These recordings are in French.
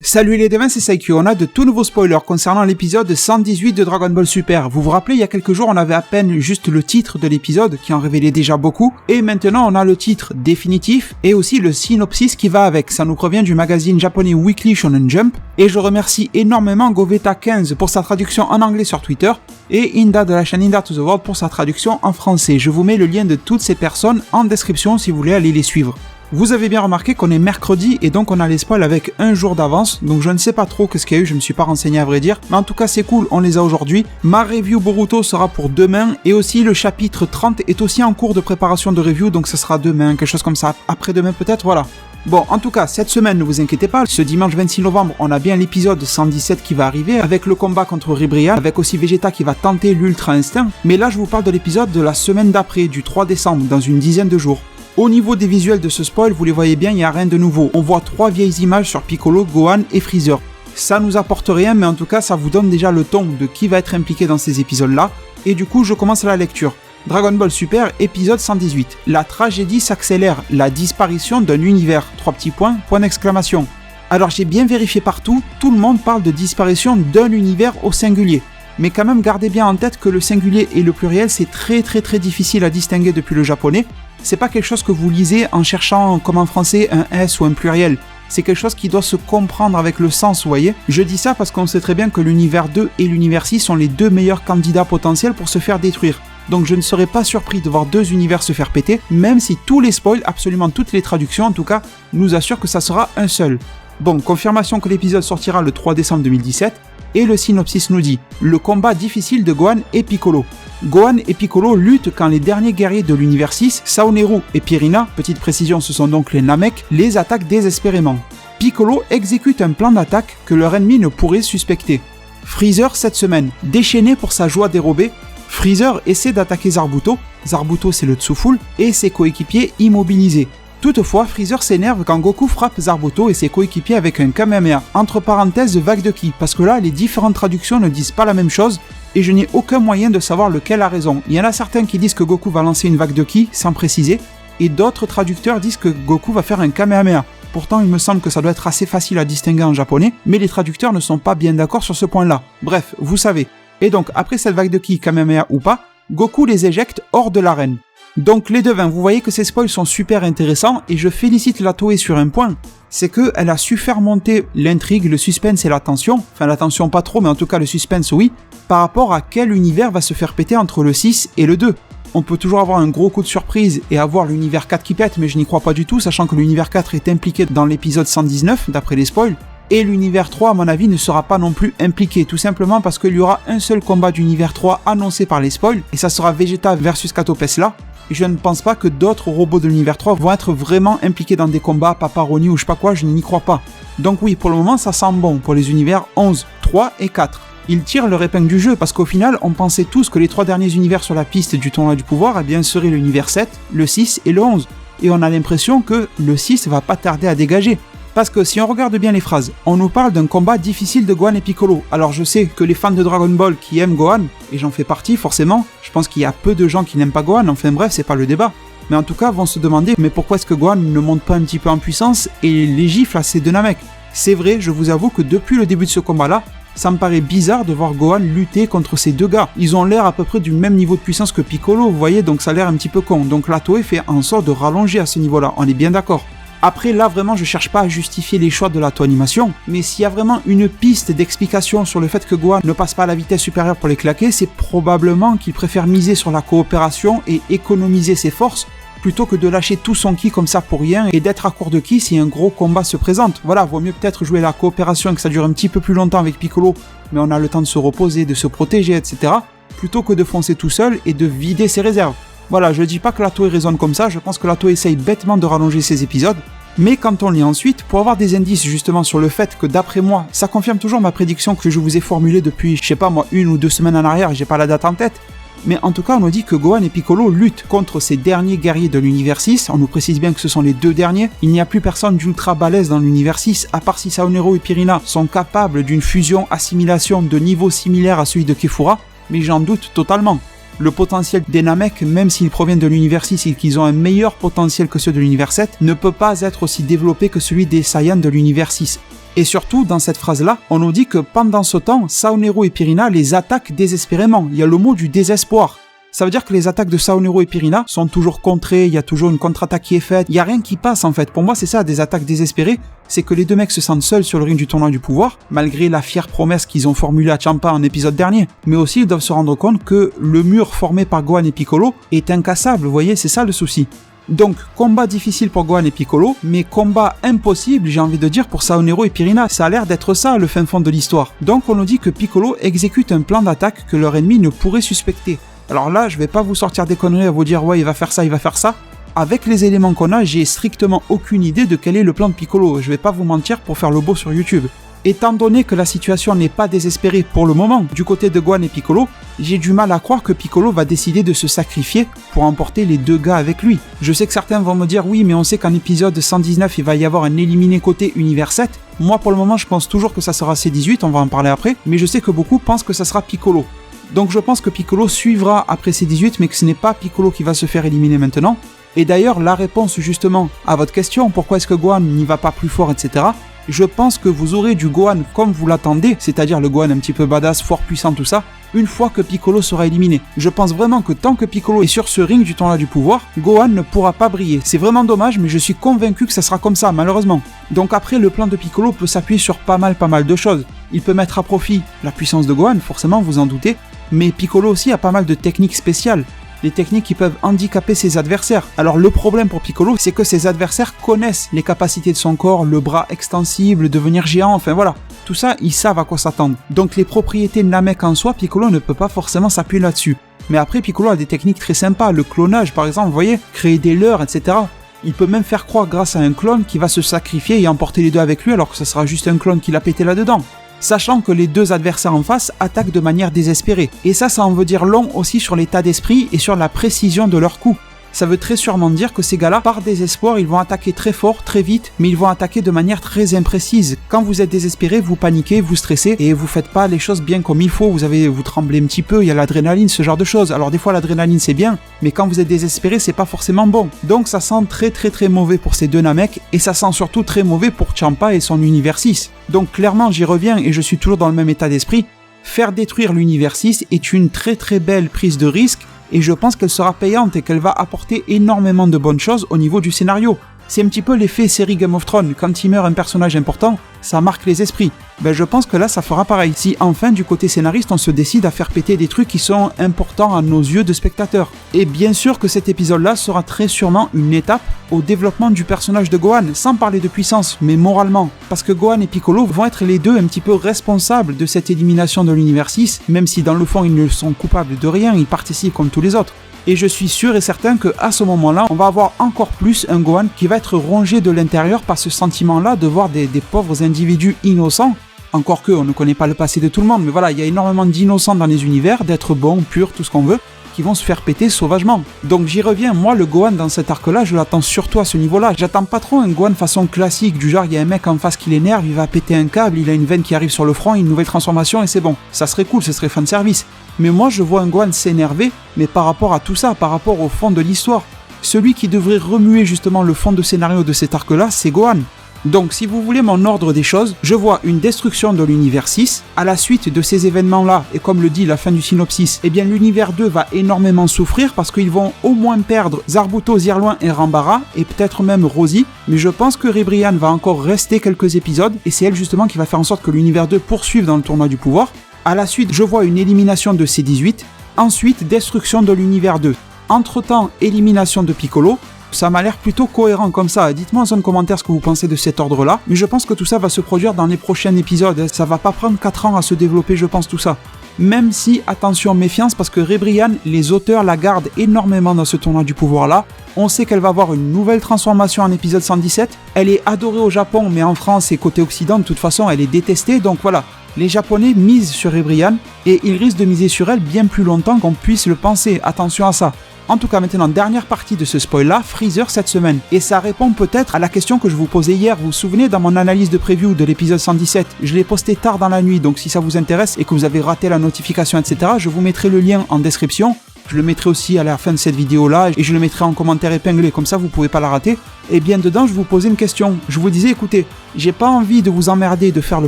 Salut les devins, c'est Saikyo, on a de tout nouveaux spoilers concernant l'épisode 118 de Dragon Ball Super. Vous vous rappelez, il y a quelques jours, on avait à peine juste le titre de l'épisode, qui en révélait déjà beaucoup, et maintenant on a le titre définitif, et aussi le synopsis qui va avec. Ça nous provient du magazine japonais Weekly Shonen Jump, et je remercie énormément Goveta15 pour sa traduction en anglais sur Twitter, et Inda de la chaîne Inda to the World pour sa traduction en français. Je vous mets le lien de toutes ces personnes en description si vous voulez aller les suivre. Vous avez bien remarqué qu'on est mercredi et donc on a les spoils avec un jour d'avance, donc je ne sais pas trop ce qu'il y a eu, je me suis pas renseigné à vrai dire, mais en tout cas c'est cool, on les a aujourd'hui. Ma review Boruto sera pour demain, et aussi le chapitre 30 est aussi en cours de préparation de review, donc ça sera demain, quelque chose comme ça, après-demain peut-être, voilà. Bon, en tout cas, cette semaine, ne vous inquiétez pas, ce dimanche 26 novembre, on a bien l'épisode 117 qui va arriver, avec le combat contre Ribrian, avec aussi Vegeta qui va tenter l'Ultra Instinct, mais là je vous parle de l'épisode de la semaine d'après, du 3 décembre, dans une dizaine de jours. Au niveau des visuels de ce spoil, vous les voyez bien, il n'y a rien de nouveau. On voit 3 vieilles images sur Piccolo, Gohan et Freezer. Ça nous apporte rien, mais en tout cas, ça vous donne déjà le ton de qui va être impliqué dans ces épisodes-là. Et du coup, je commence la lecture. Dragon Ball Super, épisode 118. La tragédie s'accélère, la disparition d'un univers. 3 petits points, point d'exclamation. Alors j'ai bien vérifié partout, tout le monde parle de disparition d'un univers au singulier. Mais quand même, gardez bien en tête que le singulier et le pluriel, c'est très difficile à distinguer depuis le japonais. C'est pas quelque chose que vous lisez en cherchant, comme en français, un S ou un pluriel. C'est quelque chose qui doit se comprendre avec le sens, vous voyez. Je dis ça parce qu'on sait très bien que l'univers 2 et l'univers 6 sont les deux meilleurs candidats potentiels pour se faire détruire. Donc je ne serais pas surpris de voir deux univers se faire péter, même si tous les spoils, absolument toutes les traductions en tout cas, nous assurent que ça sera un seul. Bon, confirmation que l'épisode sortira le 3 décembre 2017, et le synopsis nous dit « Le combat difficile de Gohan et Piccolo ». Gohan et Piccolo luttent quand les derniers guerriers de l'univers 6, Saoneru et Pirina, petite précision ce sont donc les Namek, les attaquent désespérément. Piccolo exécute un plan d'attaque que leur ennemi ne pourrait suspecter. Freezer cette semaine, déchaîné pour sa joie dérobée, Freezer essaie d'attaquer Zarbuto, Zarbuto c'est le Tsufull, et ses coéquipiers immobilisés. Toutefois, Freezer s'énerve quand Goku frappe Zarbuto et ses coéquipiers avec un Kamehameha, entre parenthèses vague de ki, parce que là les différentes traductions ne disent pas la même chose, et je n'ai aucun moyen de savoir lequel a raison. Il y en a certains qui disent que Goku va lancer une vague de ki, sans préciser, et d'autres traducteurs disent que Goku va faire un Kamehameha. Pourtant, il me semble que ça doit être assez facile à distinguer en japonais, mais les traducteurs ne sont pas bien d'accord sur ce point-là. Bref, vous savez. Et donc, après cette vague de ki, Kamehameha ou pas, Goku les éjecte hors de l'arène. Donc les devins, vous voyez que ces spoils sont super intéressants, et je félicite la Toei sur un point, c'est qu'elle a su faire monter l'intrigue, le suspense et la tension, enfin la tension pas trop, mais en tout cas le suspense oui, par rapport à quel univers va se faire péter entre le 6 et le 2. On peut toujours avoir un gros coup de surprise et avoir l'univers 4 qui pète, mais je n'y crois pas du tout, sachant que l'univers 4 est impliqué dans l'épisode 119, d'après les spoils, et l'univers 3, à mon avis, ne sera pas non plus impliqué, tout simplement parce qu'il y aura un seul combat d'univers 3 annoncé par les spoils, et ça sera Vegeta versus Kato Pesla. Et je ne pense pas que d'autres robots de l'univers 3 vont être vraiment impliqués dans des combats, Paparoni ou je sais pas quoi, je n'y crois pas. Donc oui, pour le moment, ça sent bon pour les univers 11, 3 et 4. Ils tirent leur épingle du jeu parce qu'au final, on pensait tous que les 3 derniers univers sur la piste du tournoi du pouvoir, eh bien, seraient l'univers 7, le 6 et le 11. Et on a l'impression que le 6 va pas tarder à dégager. Parce que si on regarde bien les phrases, on nous parle d'un combat difficile de Gohan et Piccolo. Alors je sais que les fans de Dragon Ball qui aiment Gohan, et j'en fais partie forcément, je pense qu'il y a peu de gens qui n'aiment pas Gohan, enfin bref, c'est pas le débat. Mais en tout cas, vont se demander, mais pourquoi est-ce que Gohan ne monte pas un petit peu en puissance et les gifle à ces deux Namek? C'est vrai, je vous avoue que depuis le début de ce combat-là, ça me paraît bizarre de voir Gohan lutter contre ces deux gars. Ils ont l'air à peu près du même niveau de puissance que Piccolo, vous voyez, donc ça a l'air un petit peu con. Donc la Toei fait en sorte de rallonger à ce niveau-là, on est bien d'accord. Après, là, vraiment, je cherche pas à justifier les choix de la Toei Animation, mais s'il y a vraiment une piste d'explication sur le fait que Gohan ne passe pas à la vitesse supérieure pour les claquer, c'est probablement qu'il préfère miser sur la coopération et économiser ses forces, plutôt que de lâcher tout son ki comme ça pour rien et d'être à court de ki si un gros combat se présente. Voilà, vaut mieux peut-être jouer la coopération et que ça dure un petit peu plus longtemps avec Piccolo, mais on a le temps de se reposer, de se protéger, etc., plutôt que de foncer tout seul et de vider ses réserves. Voilà, je dis pas que la Toei raisonne comme ça, je pense que la Toei essaye bêtement de rallonger ses épisodes, mais quand on lit ensuite, pour avoir des indices justement sur le fait que d'après moi, ça confirme toujours ma prédiction que je vous ai formulée depuis, je sais pas moi, 1 ou 2 semaines en arrière, j'ai pas la date en tête, mais en tout cas on nous dit que Gohan et Piccolo luttent contre ces derniers guerriers de l'univers 6, on nous précise bien que ce sont les deux derniers, il n'y a plus personne d'ultra balèze dans l'univers 6, à part si Saoneru et Pirina sont capables d'une fusion-assimilation de niveau similaire à celui de Kefura, mais j'en doute totalement. Le potentiel des Namek, même s'ils proviennent de l'univers 6 et qu'ils ont un meilleur potentiel que ceux de l'univers 7, ne peut pas être aussi développé que celui des Saiyans de l'univers 6. Et surtout, dans cette phrase-là, on nous dit que pendant ce temps, Saonero et Pirina les attaquent désespérément. Il y a le mot du désespoir. Ça veut dire que les attaques de Saonero et Pirina sont toujours contrées, il y a toujours une contre-attaque qui est faite, il n'y a rien qui passe en fait. Pour moi, c'est ça, des attaques désespérées, c'est que les deux mecs se sentent seuls sur le ring du tournoi du pouvoir, malgré la fière promesse qu'ils ont formulée à Ciampa en épisode dernier. Mais aussi, ils doivent se rendre compte que le mur formé par Gohan et Piccolo est incassable, vous voyez, c'est ça le souci. Donc, combat difficile pour Gohan et Piccolo, mais combat impossible, j'ai envie de dire, pour Saonero et Pirina. Ça a l'air d'être ça, le fin fond de l'histoire. Donc, on nous dit que Piccolo exécute un plan d'attaque que leur ennemi ne pourrait suspecter. Alors là, je vais pas vous sortir des conneries à vous dire « ouais, il va faire ça, il va faire ça ». Avec les éléments qu'on a, j'ai strictement aucune idée de quel est le plan de Piccolo. Je vais pas vous mentir pour faire le beau sur YouTube. Étant donné que la situation n'est pas désespérée pour le moment du côté de Gohan et Piccolo, j'ai du mal à croire que Piccolo va décider de se sacrifier pour emporter les deux gars avec lui. Je sais que certains vont me dire « oui, mais on sait qu'en épisode 119, il va y avoir un éliminé côté univers 7 ». Moi, pour le moment, je pense toujours que ça sera C18, on va en parler après, mais je sais que beaucoup pensent que ça sera Piccolo. Donc je pense que Piccolo suivra après C18, mais que ce n'est pas Piccolo qui va se faire éliminer maintenant. Et d'ailleurs, la réponse justement à votre question, pourquoi est-ce que Gohan n'y va pas plus fort, etc., je pense que vous aurez du Gohan comme vous l'attendez, c'est-à-dire le Gohan un petit peu badass, fort puissant, tout ça, une fois que Piccolo sera éliminé. Je pense vraiment que tant que Piccolo est sur ce ring du tournoi du pouvoir, Gohan ne pourra pas briller. C'est vraiment dommage, mais je suis convaincu que ça sera comme ça, malheureusement. Donc après, le plan de Piccolo peut s'appuyer sur pas mal de choses. Il peut mettre à profit la puissance de Gohan, forcément, vous en doutez, mais Piccolo aussi a pas mal de techniques spéciales. Des techniques qui peuvent handicaper ses adversaires. Alors le problème pour Piccolo, c'est que ses adversaires connaissent les capacités de son corps, le bras extensible, devenir géant, enfin voilà. Tout ça, ils savent à quoi s'attendre. Donc les propriétés de Namek en soi, Piccolo ne peut pas forcément s'appuyer là-dessus. Mais après, Piccolo a des techniques très sympas, le clonage par exemple, vous voyez, créer des leurres, etc. Il peut même faire croire grâce à un clone qui va se sacrifier et emporter les deux avec lui alors que ce sera juste un clone qui l'a pété là-dedans. Sachant que les deux adversaires en face attaquent de manière désespérée. Et ça en veut dire long aussi sur l'état d'esprit et sur la précision de leurs coups. Ça veut très sûrement dire que ces gars-là, par désespoir, ils vont attaquer très fort, très vite, mais ils vont attaquer de manière très imprécise. Quand vous êtes désespéré, vous paniquez, vous stressez, et vous faites pas les choses bien comme il faut, vous tremblez un petit peu, il y a l'adrénaline, ce genre de choses. Alors des fois l'adrénaline c'est bien, mais quand vous êtes désespéré, c'est pas forcément bon. Donc ça sent très mauvais pour ces deux Namek, et ça sent surtout très mauvais pour Ciampa et son univers 6. Donc clairement j'y reviens, et je suis toujours dans le même état d'esprit. Faire détruire l'univers 6 est une très belle prise de risque, et je pense qu'elle sera payante et qu'elle va apporter énormément de bonnes choses au niveau du scénario. C'est un petit peu l'effet série Game of Thrones, quand il meurt un personnage important, ça marque les esprits. Ben je pense que là ça fera pareil, si enfin du côté scénariste on se décide à faire péter des trucs qui sont importants à nos yeux de spectateurs. Et bien sûr que cet épisode-là sera très sûrement une étape au développement du personnage de Gohan, sans parler de puissance, mais moralement. Parce que Gohan et Piccolo vont être les deux un petit peu responsables de cette élimination de l'univers 6, même si dans le fond ils ne sont coupables de rien, ils participent comme tous les autres. Et je suis sûr et certain qu'à ce moment-là, on va avoir encore plus un Gohan qui va être rongé de l'intérieur par ce sentiment-là de voir des pauvres individus innocents. Encore que, on ne connaît pas le passé de tout le monde, mais voilà, il y a énormément d'innocents dans les univers, d'êtres bons, purs, tout ce qu'on veut, qui vont se faire péter sauvagement. Donc j'y reviens, moi le Gohan dans cet arc-là, je l'attends surtout à ce niveau-là. J'attends pas trop un Gohan façon classique, du genre il y a un mec en face qui l'énerve, il va péter un câble, il a une veine qui arrive sur le front, une nouvelle transformation et c'est bon. Ça serait cool, ce serait fanservice. Mais moi je vois un Gohan s'énerver, mais par rapport à tout ça, par rapport au fond de l'histoire. Celui qui devrait remuer justement le fond de scénario de cet arc-là, c'est Gohan. Donc si vous voulez mon ordre des choses, je vois une destruction de l'univers 6, à la suite de ces événements-là, et comme le dit la fin du synopsis, eh bien l'univers 2 va énormément souffrir parce qu'ils vont au moins perdre Zarbuto, Zirloin et Rambara, et peut-être même Rosie, mais je pense que Ribrianne va encore rester quelques épisodes, et c'est elle justement qui va faire en sorte que l'univers 2 poursuive dans le tournoi du pouvoir. À la suite, je vois une élimination de C18, ensuite destruction de l'univers 2. Entre-temps, élimination de Piccolo. Ça m'a l'air plutôt cohérent comme ça. Dites-moi en zone commentaire ce que vous pensez de cet ordre-là. Mais je pense que tout ça va se produire dans les prochains épisodes. Ça va pas prendre 4 ans à se développer, je pense, tout ça. Même si, attention, méfiance, parce que Ribrianne, les auteurs la gardent énormément dans ce tournoi du pouvoir-là. On sait qu'elle va avoir une nouvelle transformation en épisode 117. Elle est adorée au Japon, mais en France et côté Occident, de toute façon, elle est détestée. Donc voilà, les Japonais misent sur Ribrianne et ils risquent de miser sur elle bien plus longtemps qu'on puisse le penser. Attention à ça. En tout cas, maintenant, dernière partie de ce spoil-là, Freezer cette semaine. Et ça répond peut-être à la question que je vous posais hier. Vous vous souvenez, dans mon analyse de preview de l'épisode 117, je l'ai posté tard dans la nuit, donc si ça vous intéresse et que vous avez raté la notification, etc., je vous mettrai le lien en description. je le mettrai aussi à la fin de cette vidéo-là, et je le mettrai en commentaire épinglé, comme ça vous pouvez pas la rater. Et bien dedans, je vous posais une question. Je vous disais, écoutez, j'ai pas envie de vous emmerder de faire le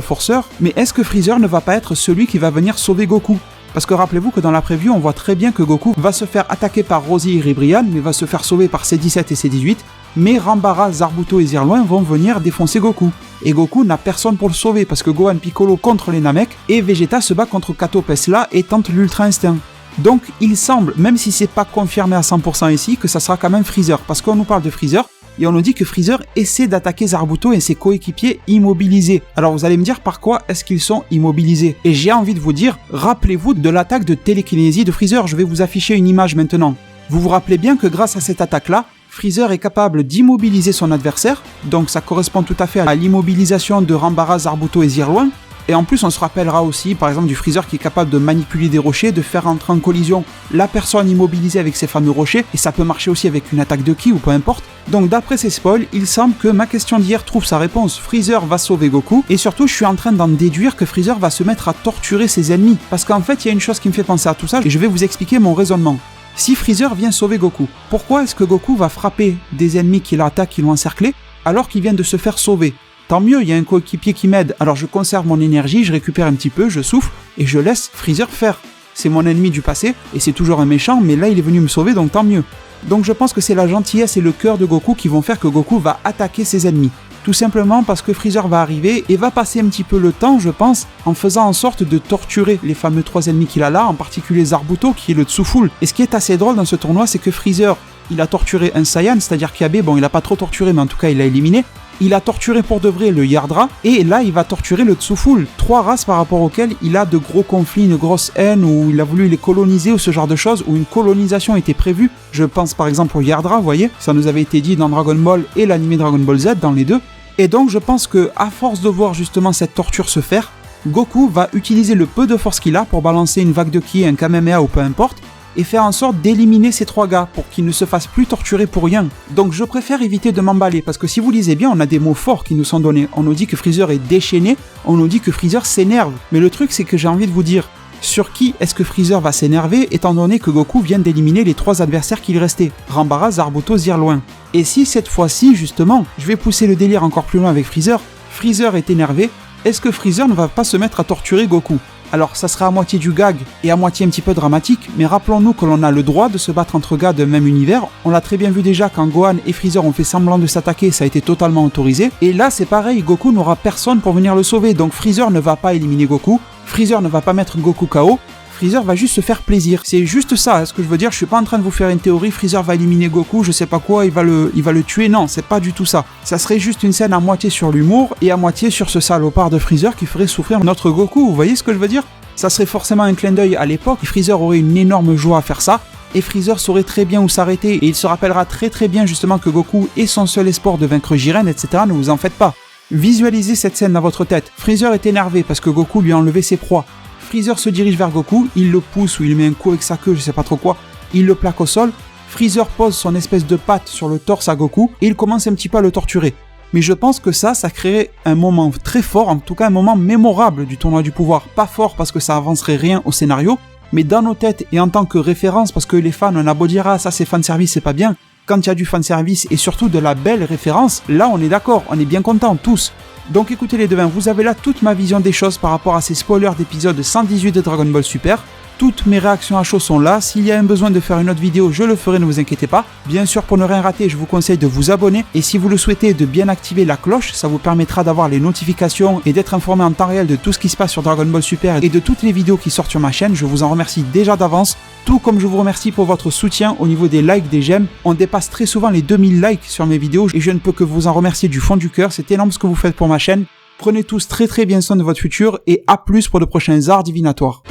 forceur, mais est-ce que Freezer ne va pas être celui qui va venir sauver Goku ? Parce que rappelez-vous que dans la preview, on voit très bien que Goku va se faire attaquer par Rosie et Ribrianne, mais va se faire sauver par C17 et C18, mais Rambara, Zarbuto et Zirloin vont venir défoncer Goku. Et Goku n'a personne pour le sauver, parce que Gohan Piccolo contre les Namek, et Vegeta se bat contre Kato Pesla et tente l'Ultra Instinct. Donc il semble, même si c'est pas confirmé à 100% ici, que ça sera quand même Freezer, parce qu'on nous parle de Freezer, et on nous dit que Freezer essaie d'attaquer Zarbuto et ses coéquipiers immobilisés. Alors vous allez me dire par quoi est-ce qu'ils sont immobilisés ? Et j'ai envie de vous dire, rappelez-vous de l'attaque de télékinésie de Freezer, je vais vous afficher une image maintenant. Vous vous rappelez bien que grâce à cette attaque-là, Freezer est capable d'immobiliser son adversaire, donc ça correspond tout à fait à l'immobilisation de Rambara, Zarbuto et Zirloin. Et en plus, on se rappellera aussi, par exemple, du Freezer qui est capable de manipuler des rochers, de faire entrer en collision la personne immobilisée avec ces fameux rochers, et ça peut marcher aussi avec une attaque de ki ou peu importe. Donc d'après ces spoils, il semble que ma question d'hier trouve sa réponse. Freezer va sauver Goku, et surtout je suis en train d'en déduire que Freezer va se mettre à torturer ses ennemis. Parce qu'en fait, il y a une chose qui me fait penser à tout ça, et je vais vous expliquer mon raisonnement. Si Freezer vient sauver Goku, pourquoi est-ce que Goku va frapper des ennemis qui l'attaquent, qui l'ont encerclé, alors qu'il vient de se faire sauver ? Tant mieux, il y a un coéquipier qui m'aide, alors je conserve mon énergie, je récupère un petit peu, je souffle, et je laisse Freezer faire. C'est mon ennemi du passé, et c'est toujours un méchant, mais là il est venu me sauver, donc tant mieux. Donc je pense que c'est la gentillesse et le cœur de Goku qui vont faire que Goku va attaquer ses ennemis. Tout simplement parce que Freezer va arriver et va passer un petit peu le temps, je pense, en faisant en sorte de torturer les fameux 3 ennemis qu'il a là, en particulier Zarbuto, qui est le Tsufull. Et ce qui est assez drôle dans ce tournoi, c'est que Freezer, il a torturé un Saiyan, c'est-à-dire Kabe, bon il a pas trop torturé, mais en tout cas il l'a éliminé. Il a torturé pour de vrai le Yardra, et là il va torturer le Tsufull. 3 races par rapport auxquelles il a de gros conflits, une grosse haine, où il a voulu les coloniser, ou ce genre de choses, où une colonisation était prévue. Je pense par exemple au Yardra, vous voyez, ça nous avait été dit dans Dragon Ball et l'anime Dragon Ball Z, dans les deux. Et donc je pense que à force de voir justement cette torture se faire, Goku va utiliser le peu de force qu'il a pour balancer une vague de ki, un Kamehameha ou peu importe, et faire en sorte d'éliminer ces 3 gars pour qu'ils ne se fassent plus torturer pour rien. Donc je préfère éviter de m'emballer, parce que si vous lisez bien, on a des mots forts qui nous sont donnés. On nous dit que Freezer est déchaîné, on nous dit que Freezer s'énerve. Mais le truc c'est que j'ai envie de vous dire, sur qui est-ce que Freezer va s'énerver étant donné que Goku vient d'éliminer les 3 adversaires qu'il restait, Rambara, Zarbuto, Zirloin. Et si cette fois-ci, justement, je vais pousser le délire encore plus loin avec Freezer, Freezer est énervé, est-ce que Freezer ne va pas se mettre à torturer Goku ? Alors ça sera à moitié du gag et à moitié un petit peu dramatique, mais rappelons-nous que l'on a le droit de se battre entre gars d'un même univers. On l'a très bien vu déjà quand Gohan et Freezer ont fait semblant de s'attaquer, ça a été totalement autorisé. Et là c'est pareil, Goku n'aura personne pour venir le sauver, donc Freezer ne va pas éliminer Goku, Freezer ne va pas mettre Goku KO, Freezer va juste se faire plaisir. C'est juste ça, ce que je veux dire, je suis pas en train de vous faire une théorie, Freezer va éliminer Goku, je sais pas quoi, il va le tuer, non, c'est pas du tout ça. Ça serait juste une scène à moitié sur l'humour et à moitié sur ce salopard de Freezer qui ferait souffrir notre Goku, vous voyez ce que je veux dire ? Ça serait forcément un clin d'œil à l'époque, et Freezer aurait une énorme joie à faire ça, et Freezer saurait très bien où s'arrêter, et il se rappellera très bien justement que Goku est son seul espoir de vaincre Jiren, etc., ne vous en faites pas. Visualisez cette scène dans votre tête, Freezer est énervé parce que Goku lui a enlevé ses proies. Freezer se dirige vers Goku, il le pousse ou il met un coup avec sa queue, je sais pas trop quoi, il le plaque au sol, Freezer pose son espèce de patte sur le torse à Goku et il commence un petit peu à le torturer. Mais je pense que ça créerait un moment très fort, en tout cas un moment mémorable du tournoi du pouvoir. Pas fort parce que ça avancerait rien au scénario, mais dans nos têtes et en tant que référence, parce que les fans, on a beau dire « Ah, ça c'est fanservice, c'est pas bien », quand il y a du fanservice et surtout de la belle référence, là on est d'accord, on est bien contents tous. Donc écoutez les devins, vous avez là toute ma vision des choses par rapport à ces spoilers d'épisode 118 de Dragon Ball Super. Toutes mes réactions à chaud sont là, s'il y a un besoin de faire une autre vidéo, je le ferai, ne vous inquiétez pas. Bien sûr, pour ne rien rater, je vous conseille de vous abonner, et si vous le souhaitez, de bien activer la cloche, ça vous permettra d'avoir les notifications et d'être informé en temps réel de tout ce qui se passe sur Dragon Ball Super et de toutes les vidéos qui sortent sur ma chaîne, je vous en remercie déjà d'avance, tout comme je vous remercie pour votre soutien au niveau des likes, des j'aime. On dépasse très souvent les 2000 likes sur mes vidéos, et je ne peux que vous en remercier du fond du cœur, c'est énorme ce que vous faites pour ma chaîne. Prenez tous très bien soin de votre futur, et à plus pour de prochains arts divinatoires.